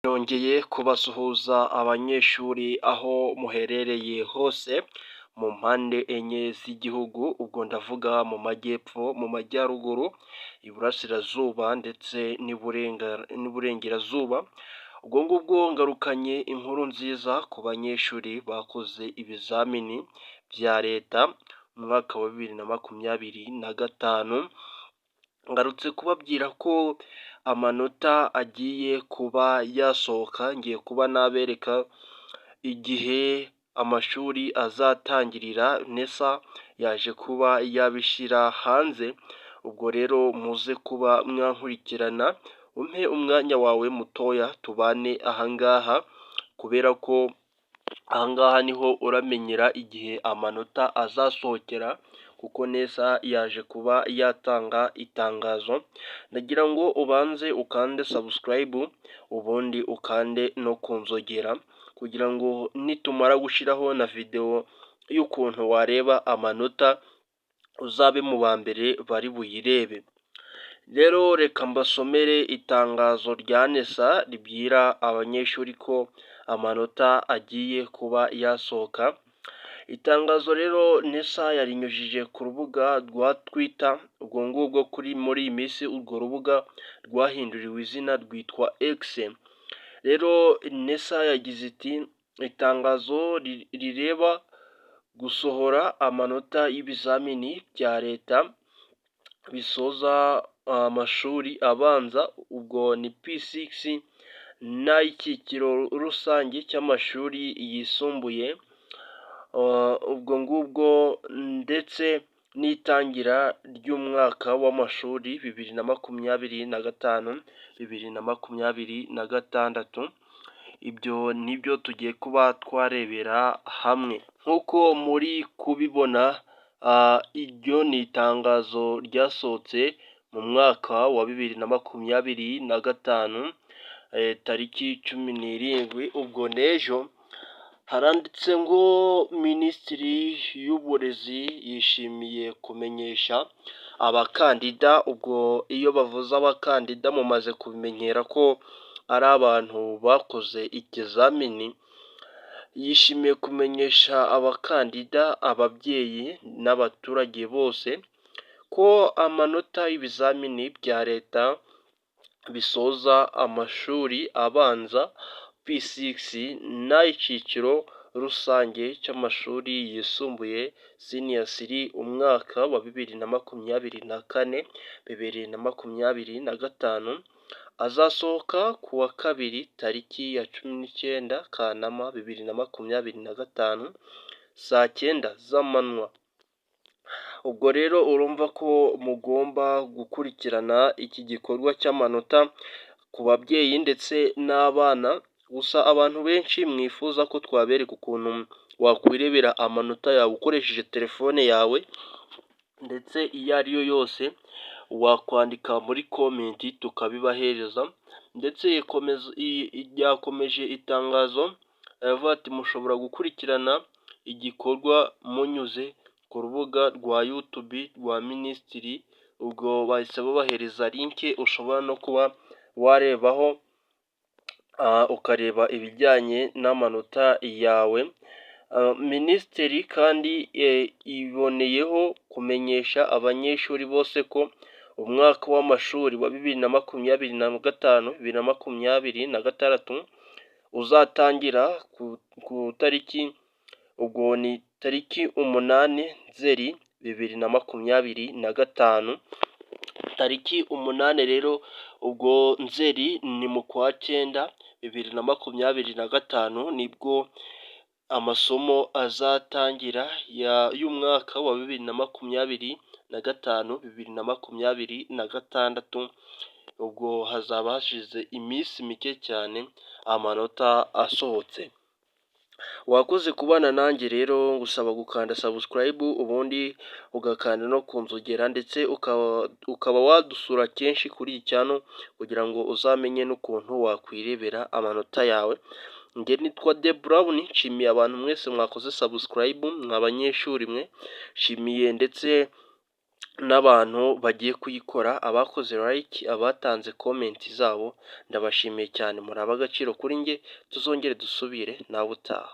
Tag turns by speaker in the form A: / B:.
A: Nongeye kubasuhuza abanyeshuri aho muherereye hose mu mpande enye z'igihugu, ubwo ndavuga mu majyepfo, mu majyaruguru, iburasirazuba ndetse n'iburengerazuba, ubwo ngubwo ngarukanye inkuru nziza ku banyeshuri bakoze ibizamini bya leta mu mwaka wa 2025, ngarutse kubabwira ko amanota agiye kuba yasohoka, ngiye kuba nabereka igihe amashuri azatangirira, NESA yaje kuba yabishyira hanze, ubwo rero muze kuba mwankurikirana, umpe umwanya wawe mutoya tubane ahangaha, kubera ko ahangaha niho uramenyera igihe amanota azasohokera, kuko NESA yaje kuba yatanga itangazo, ndagira ngo ubanze ukande subscribe, ubundi ukande no ku nzogera, kugira ngo nitumara gushyiraho na video y'ukuntu wareba amanota, uzabe mu ba mbere bari buyirebe. Rero reka mbasomere itangazo rya NESA ribwira abanyeshuri ko amanota agiye kuba yasohoka. Itangazo rero NESA yarinyujije ku rubuga rwa Twitter, ubwo ngubwo muri iyi minsi urwo rubuga rwahinduriwe izina rwitwa X. Rero NESA yagize iti itangazo rireba gusohora amanota y'ibizamini bya leta bisoza amashuri abanza, ubwo ni P6 n'ay'icyiciro rusange cy'amashuri yisumbuye, ubwo ngubwo ndetse n'itangira ry'umwaka w'amashuri 2025-2026. Ibyo nibyo tugiye kuba twarebera hamwe. Nk'uko muri kubibona, iryo ni itangazo ryasohotse mu mwaka wa 2025, tariki 17, ubwo n'ejo. Haranditse ngo Minisitiri y'Uburezi yishimiye kumenyesha abakandida, ubwo iyo bavuze abakandida mumaze kubimenyera ko ari abantu bakoze ikizamini, yishimiye kumenyesha abakandida, ababyeyi n'abaturage bose ko amanota y'ibizamini bya leta bisoza amashuri abanza P6 n'ay'icyiciro rusange cy'amashuri yisumbuye Senior 3 umwaka wa 2024-2025 azasohoka ku wa kabiri tariki ya 19 Kanama 2025 saa 9 z'amanywa. Ubwo rero urumva ko mugomba gukurikirana iki gikorwa cy'amanota ku babyeyi ndetse n'abana. Gusa abantu benshi mwifuza ko twabereka ukuntu wakwirebera amanota yawe ukoresheje telefone yawe, ndetse iyo ari yo yose wakwandika muri komenti tukabibahereza, ndetse ryakomeje itangazo aravuga ati mushobora gukurikirana igikorwa munyuze ku rubuga rwa YouTube rwa Minisitiri, ubwo bahise babahereza link ushobora no kuba warebaho ukareba ibijyanye n'amanota yawe. Minisiteri kandi iboneyeho kumenyesha abanyeshuri bose ko umwaka w'amashuri wa 2025-2026 uzatangira ku tariki, ubwo ni tariki 8 Nzeri 2025, tariki 8 rero, ubwo Nzeri ni mu kwa 9 2025, nibwo amasomo azatangira y'umwaka wa 2025-2026, ubwo hazaba hashize iminsi mike cyane amanota asohotse. Wakoze kubana nanjye rero, ngusaba gukanda subscribe, ubundi ugakanda no ku nzogera, ndetse ukaba wadusura kenshi kuri iyi channel kugira ngo uzamenye n'ukuntu wakwirebera amanota yawe. Njye nitwa The Brown, nshimiye abantu mwese mwakoze subscribe, mw'abanyeshuri mwe, nshimiye ndetse n'abantu bagiye kuyikora, abakoze like, abatanze komenti zabo, ndabashimiye cyane muri ab'agaciro kuri njye, tuzongere dusubire nawe utaha.